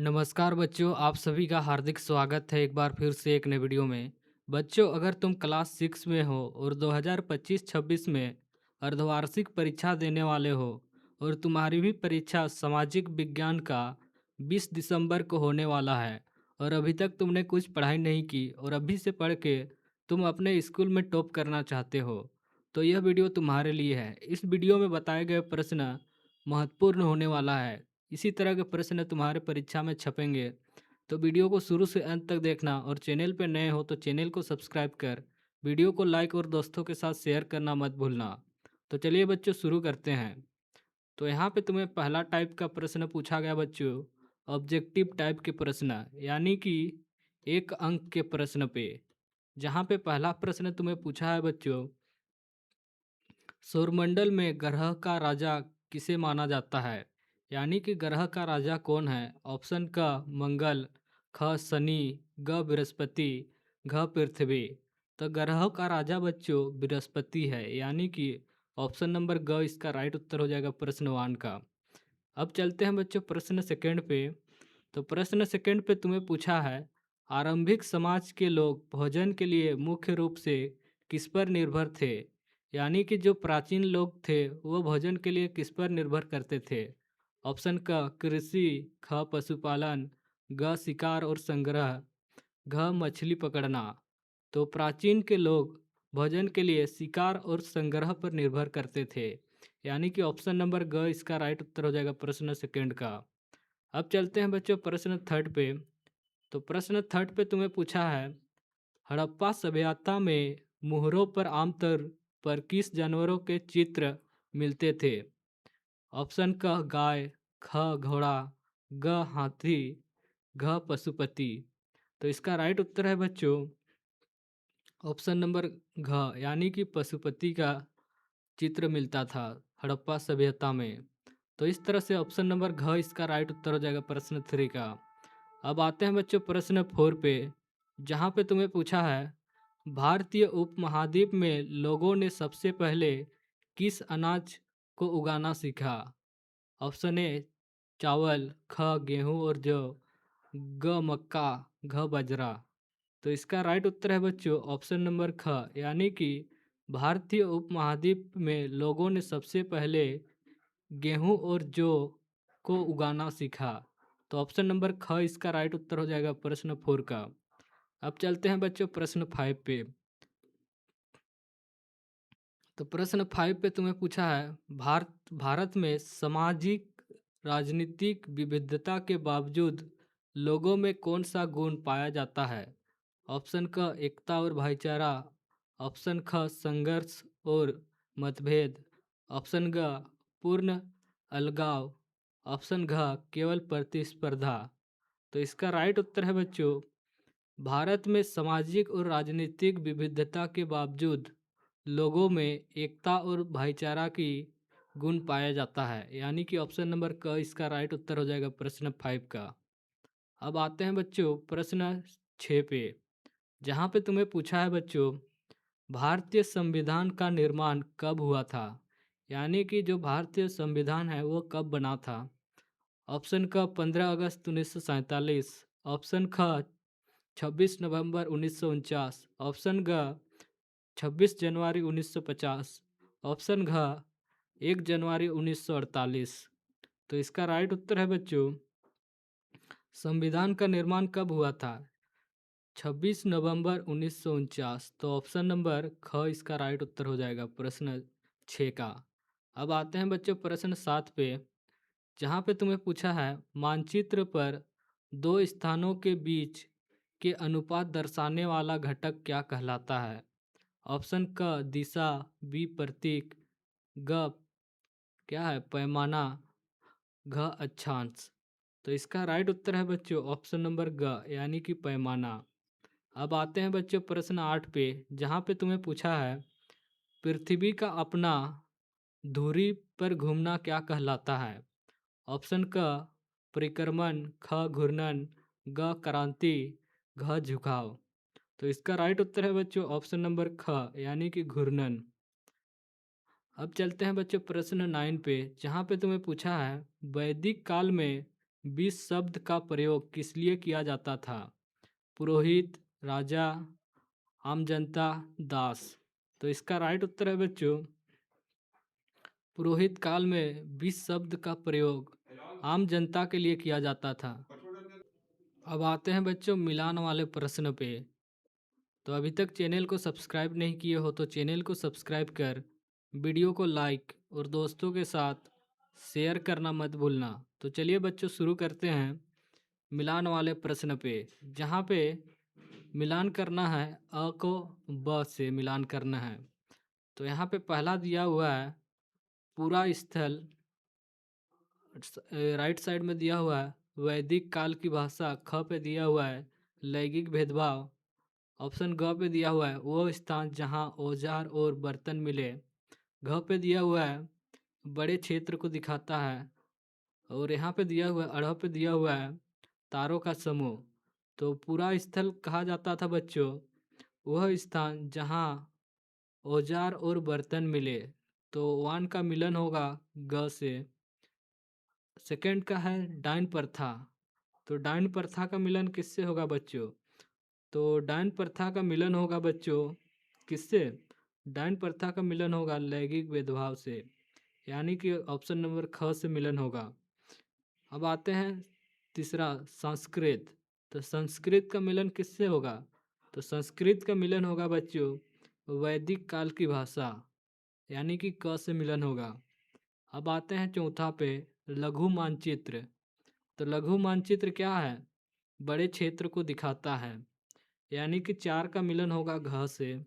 नमस्कार बच्चों, आप सभी का हार्दिक स्वागत है एक बार फिर से एक नए वीडियो में। बच्चों, अगर तुम क्लास 6 में हो और 2025-26 में अर्धवार्षिक परीक्षा देने वाले हो और तुम्हारी भी परीक्षा सामाजिक विज्ञान का 20 दिसंबर को होने वाला है और अभी तक तुमने कुछ पढ़ाई नहीं की और अभी से पढ़ के तुम अपने स्कूल में टॉप करना चाहते हो, तो यह वीडियो तुम्हारे लिए है। इस वीडियो में बताए गए प्रश्न महत्वपूर्ण होने वाला है। इसी तरह के प्रश्न तुम्हारे परीक्षा में छपेंगे, तो वीडियो को शुरू से अंत तक देखना और चैनल पर नए हो तो चैनल को सब्सक्राइब कर वीडियो को लाइक और दोस्तों के साथ शेयर करना मत भूलना। तो चलिए बच्चों, शुरू करते हैं। तो यहाँ पे तुम्हें पहला टाइप का प्रश्न पूछा गया बच्चों, ऑब्जेक्टिव टाइप के प्रश्न, यानी कि एक अंक के प्रश्न पे। जहाँ पे पहला प्रश्न तुम्हें पूछा है बच्चों, सौरमंडल में ग्रह का राजा किसे माना जाता है? यानी कि ग्रह का राजा कौन है? ऑप्शन क मंगल, ख शनि, ग बृहस्पति, घ पृथ्वी। तो ग्रह का राजा बच्चों बृहस्पति है, यानी कि ऑप्शन नंबर ग इसका राइट उत्तर हो जाएगा प्रश्न 1 का। अब चलते हैं बच्चों प्रश्न सेकंड पे। तो प्रश्न सेकंड पे तुम्हें पूछा है, आरंभिक समाज के लोग भोजन के लिए मुख्य रूप से किस पर निर्भर थे? यानी कि जो प्राचीन लोग थे वो भोजन के लिए किस पर निर्भर करते थे? ऑप्शन का कृषि, ख पशुपालन, ग शिकार और संग्रह, घ मछली पकड़ना। तो प्राचीन के लोग भोजन के लिए शिकार और संग्रह पर निर्भर करते थे, यानी कि ऑप्शन नंबर ग इसका राइट उत्तर हो जाएगा प्रश्न सेकंड का। अब चलते हैं बच्चों प्रश्न थर्ड पे। तो प्रश्न थर्ड पे तुम्हें पूछा है, हड़प्पा सभ्यता में मुहरों पर आमतौर पर किस जानवरों के चित्र मिलते थे? ऑप्शन क गाय, ख घोड़ा, ग हाथी, घ पशुपति। तो इसका राइट उत्तर है बच्चों ऑप्शन नंबर घ, यानी कि पशुपति का चित्र मिलता था हड़प्पा सभ्यता में। तो इस तरह से ऑप्शन नंबर घ इसका राइट उत्तर हो जाएगा प्रश्न 3 का। अब आते हैं बच्चों प्रश्न 4 पे, जहाँ पे तुम्हें पूछा है, भारतीय उपमहाद्वीप में लोगों ने सबसे पहले किस अनाज को उगाना सीखा? ऑप्शन ए चावल, ख गेहूं और जौ, ग मक्का, घ बाजरा। तो इसका राइट उत्तर है बच्चों ऑप्शन नंबर ख, यानी कि भारतीय उपमहाद्वीप में लोगों ने सबसे पहले गेहूं और जौ को उगाना सीखा। तो ऑप्शन नंबर ख इसका राइट उत्तर हो जाएगा प्रश्न 4 का। अब चलते हैं बच्चों प्रश्न 5 पे। तो प्रश्न 5 पे तुम्हें पूछा है, भारत में सामाजिक राजनीतिक विविधता के बावजूद लोगों में कौन सा गुण पाया जाता है? ऑप्शन क एकता और भाईचारा, ऑप्शन ख संघर्ष और मतभेद, ऑप्शन ग पूर्ण अलगाव, ऑप्शन घ केवल प्रतिस्पर्धा। तो इसका राइट उत्तर है बच्चों, भारत में सामाजिक और राजनीतिक विविधता के बावजूद लोगों में एकता और भाईचारा की गुण पाया जाता है, यानी कि ऑप्शन नंबर क इसका राइट उत्तर हो जाएगा प्रश्न 5 का। अब आते हैं बच्चों प्रश्न 6 पे, जहाँ पे तुम्हें पूछा है बच्चों, भारतीय संविधान का निर्माण कब हुआ था? यानी कि जो भारतीय संविधान है वो कब बना था? ऑप्शन क 15 अगस्त 1947, ऑप्शन ख 26 नवंबर 1949, ऑप्शन ग 26 जनवरी 1950, ऑप्शन घ 1 जनवरी 1948। तो इसका राइट उत्तर है बच्चों, संविधान का निर्माण कब हुआ था? 26 नवंबर 1949। तो ऑप्शन नंबर ख इसका राइट उत्तर हो जाएगा प्रश्न 6 का। अब आते हैं बच्चों प्रश्न 7 पे, जहाँ पे तुम्हें पूछा है, मानचित्र पर दो स्थानों के बीच के अनुपात दर्शाने वाला घटक क्या कहलाता है? ऑप्शन क दिशा, बी प्रतीक, ग क्या है पैमाना, घ अक्षांश। तो इसका राइट उत्तर है बच्चों ऑप्शन नंबर ग, यानी कि पैमाना। अब आते हैं बच्चों प्रश्न 8 पे, जहाँ पे तुम्हें पूछा है, पृथ्वी का अपना धुरी पर घूमना क्या कहलाता है? ऑप्शन क परिक्रमण, ख घूर्णन, ग क्रांति, घ झुकाव। तो इसका राइट उत्तर है बच्चों ऑप्शन नंबर ख, यानी कि घूर्णन। अब चलते हैं बच्चों प्रश्न 9 पे, जहाँ पे तुम्हें पूछा है, वैदिक काल में बीस शब्द का प्रयोग किस लिए किया जाता था? पुरोहित, राजा, आम जनता, दास। तो इसका राइट उत्तर है बच्चों, पुरोहित काल में 20 शब्द का प्रयोग आम जनता के लिए किया जाता था। अब आते हैं बच्चों मिलान वाले प्रश्न पे। तो अभी तक चैनल को सब्सक्राइब नहीं किए हो तो चैनल को सब्सक्राइब कर वीडियो को लाइक और दोस्तों के साथ शेयर करना मत भूलना। तो चलिए बच्चों शुरू करते हैं मिलान वाले प्रश्न पे, जहाँ पे मिलान करना है अ को ब से मिलान करना है। तो यहाँ पे पहला दिया हुआ है पूरा स्थल, राइट साइड में दिया हुआ है वैदिक काल की भाषा, ख पे दिया हुआ है लैंगिक भेदभाव, ऑप्शन ग पे दिया हुआ है वो स्थान जहाँ औजार और बर्तन मिले, घ पे दिया हुआ है बड़े क्षेत्र को दिखाता है, और यहाँ पे दिया हुआ है अढ़ पे दिया हुआ है तारों का समूह। तो पूरा स्थल कहा जाता था बच्चों वह स्थान जहाँ औजार और बर्तन मिले। तो वान का मिलन होगा ग से। सेकंड का है डाइन प्रथा। तो डाइन प्रथा का मिलन किससे होगा बच्चों? तो डाइन प्रथा का मिलन होगा बच्चों किससे? डाइन प्रथा का मिलन होगा लैंगिक भेदभाव से, यानी कि ऑप्शन नंबर ख से मिलन होगा। अब आते हैं तीसरा संस्कृत। तो संस्कृत का मिलन किससे होगा? तो संस्कृत का मिलन होगा बच्चों वैदिक काल की भाषा, यानी कि क से मिलन होगा। अब आते हैं चौथा पे लघु मानचित्र। तो लघु मानचित्र क्या है? बड़े क्षेत्र को दिखाता है, यानी कि चार का मिलन होगा घ से।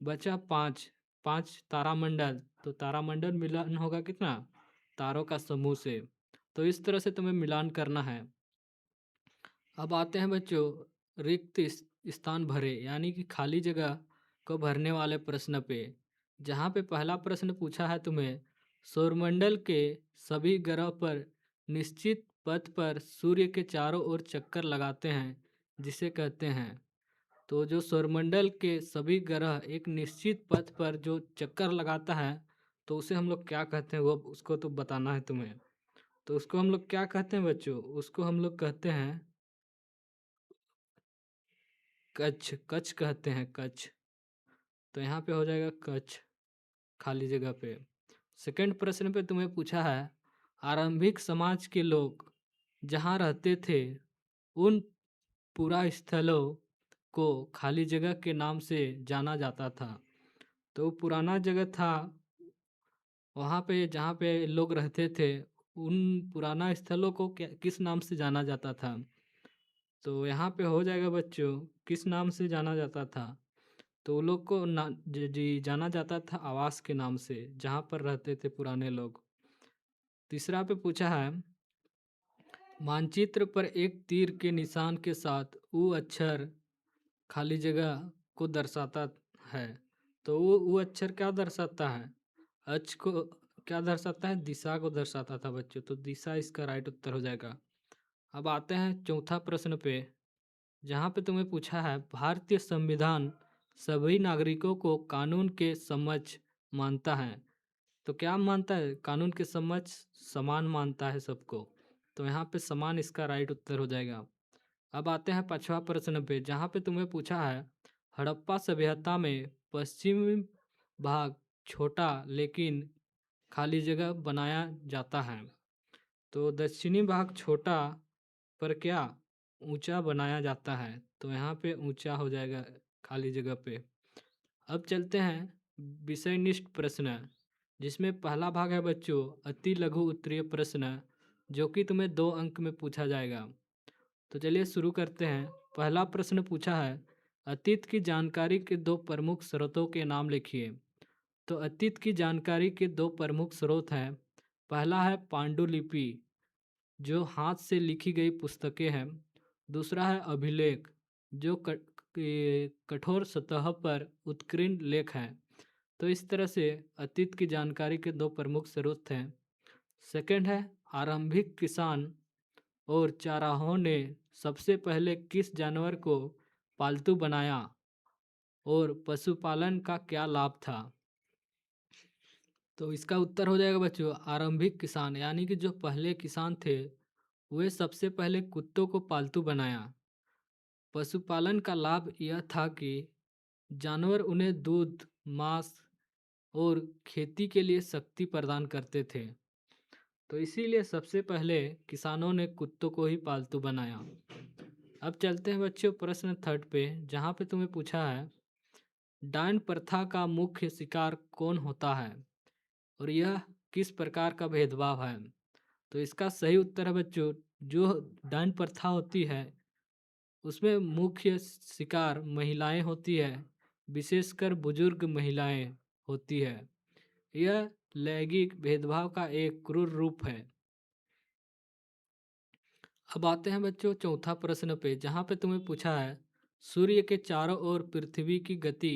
बचा पाँच, पाँच तारामंडल। तो तारामंडल मिलन होगा कितना? तारों का समूह से। तो इस तरह से तुम्हें मिलान करना है। अब आते हैं बच्चों रिक्त स्थान भरे, यानी कि खाली जगह को भरने वाले प्रश्न पे, जहाँ पे पहला प्रश्न पूछा है तुम्हें सौरमंडल के सभी ग्रह पर निश्चित पथ पर सूर्य के चारों ओर चक्कर लगाते हैं जिसे कहते हैं। तो जो सौरमंडल के सभी ग्रह एक निश्चित पथ पर जो चक्कर लगाता है तो उसे हम लोग क्या कहते हैं, वो उसको तो बताना है तुम्हें। तो उसको हम लोग क्या कहते हैं बच्चों? उसको हम लोग कहते हैं कच्छ। कच्छ कहते हैं कच्छ। तो यहाँ पे हो जाएगा कच्छ खाली जगह पे। सेकंड प्रश्न पे तुम्हें पूछा है आरंभिक समाज के लोग जहाँ रहते थे उन पुरा स्थलों को खाली जगह के नाम से जाना जाता था। तो पुराना जगह था वहाँ पे जहाँ पे लोग रहते थे उन पुराना स्थलों को किस नाम से जाना जाता था? तो यहाँ पे हो जाएगा बच्चों किस नाम से जाना जाता था? तो वो लोग को ना जी जाना जाता था आवास के नाम से, जहाँ पर रहते थे पुराने लोग। तीसरा पे पूछा है मानचित्र पर एक तीर के निशान के साथ ऊ अक्षर खाली जगह को दर्शाता है। तो वो अक्षर क्या दर्शाता है? अक्ष को क्या दर्शाता है? दिशा को दर्शाता था बच्चों। तो दिशा इसका राइट उत्तर हो जाएगा। अब आते हैं चौथा प्रश्न पे, जहाँ पे तुम्हें पूछा है भारतीय संविधान सभी नागरिकों को कानून के समक्ष मानता है। तो क्या मानता है? कानून के समक्ष समान मानता है सबको। तो यहाँ पे समान इसका राइट उत्तर हो जाएगा। अब आते हैं पांचवा प्रश्न पे, जहाँ पे तुम्हें पूछा है हड़प्पा सभ्यता में पश्चिमी भाग छोटा लेकिन खाली जगह बनाया जाता है। तो दक्षिणी भाग छोटा पर क्या ऊंचा बनाया जाता है। तो यहाँ पे ऊंचा हो जाएगा खाली जगह पे। अब चलते हैं विषयनिष्ठ प्रश्न, जिसमें पहला भाग है बच्चों अति लघु उत्तरीय प्रश्न, जो कि तुम्हें 2 अंक में पूछा जाएगा। तो चलिए शुरू करते हैं। पहला प्रश्न पूछा है अतीत की जानकारी के 2 प्रमुख स्रोतों के नाम लिखिए। तो अतीत की जानकारी के 2 प्रमुख स्रोत हैं। पहला है पांडुलिपि जो हाथ से लिखी गई पुस्तकें हैं। दूसरा है अभिलेख जो कठोर सतह पर उत्कीर्ण लेख हैं। तो इस तरह से अतीत की जानकारी के 2 प्रमुख स्रोत हैं। सेकंड है आरंभिक किसान और चाराहों ने सबसे पहले किस जानवर को पालतू बनाया और पशुपालन का क्या लाभ था? तो इसका उत्तर हो जाएगा बच्चों आरंभिक किसान, यानी कि जो पहले किसान थे वे सबसे पहले कुत्तों को पालतू बनाया। पशुपालन का लाभ यह था कि जानवर उन्हें दूध, मांस और खेती के लिए शक्ति प्रदान करते थे। तो इसीलिए सबसे पहले किसानों ने कुत्तों को ही पालतू बनाया। अब चलते हैं बच्चों प्रश्न थर्ड पे, जहाँ पे तुम्हें पूछा है डायन प्रथा का मुख्य शिकार कौन होता है और यह किस प्रकार का भेदभाव है। तो इसका सही उत्तर है बच्चों, जो डायन प्रथा होती है उसमें मुख्य शिकार महिलाएं होती है, विशेषकर बुजुर्ग महिलाएं होती है। यह लैंगिक भेदभाव का एक क्रूर रूप है। अब आते हैं बच्चों चौथा प्रश्न पे, जहाँ पे तुम्हें पूछा है सूर्य के चारों ओर पृथ्वी की गति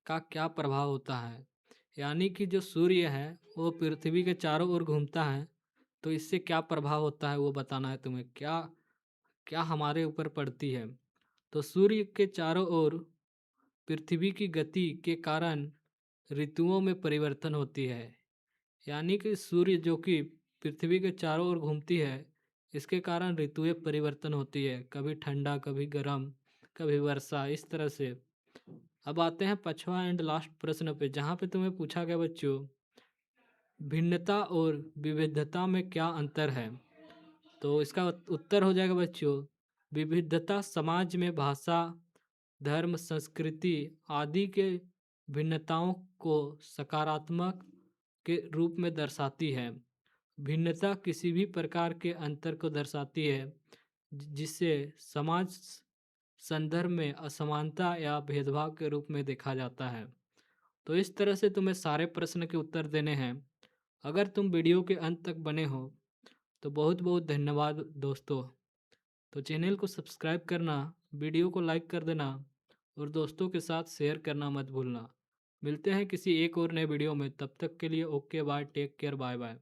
का क्या प्रभाव होता है। यानी कि जो सूर्य है वो पृथ्वी के चारों ओर घूमता है, तो इससे क्या प्रभाव होता है वो बताना है तुम्हें। क्या क्या हमारे ऊपर पड़ती है। तो सूर्य के चारों ओर पृथ्वी की गति के कारण ऋतुओं में परिवर्तन होती है। यानी कि सूर्य जो कि पृथ्वी के चारों ओर घूमती है, इसके कारण ऋतुएं परिवर्तन होती है, कभी ठंडा कभी गर्म कभी वर्षा, इस तरह से। अब आते हैं पांचवा एंड लास्ट प्रश्न पे, जहाँ पे तुम्हें पूछा गया बच्चों भिन्नता और विविधता में क्या अंतर है। तो इसका उत्तर हो जाएगा बच्चों, विविधता समाज में भाषा, धर्म, संस्कृति आदि के भिन्नताओं को सकारात्मक के रूप में दर्शाती है। भिन्नता किसी भी प्रकार के अंतर को दर्शाती है जिसे समाज संदर्भ में असमानता या भेदभाव के रूप में देखा जाता है। तो इस तरह से तुम्हें सारे प्रश्न के उत्तर देने हैं। अगर तुम वीडियो के अंत तक बने हो तो बहुत बहुत धन्यवाद दोस्तों। तो चैनल को सब्सक्राइब करना, वीडियो को लाइक कर देना और दोस्तों के साथ शेयर करना मत भूलना। मिलते हैं किसी एक और नए वीडियो में, तब तक के लिए okay bye, take care, bye bye.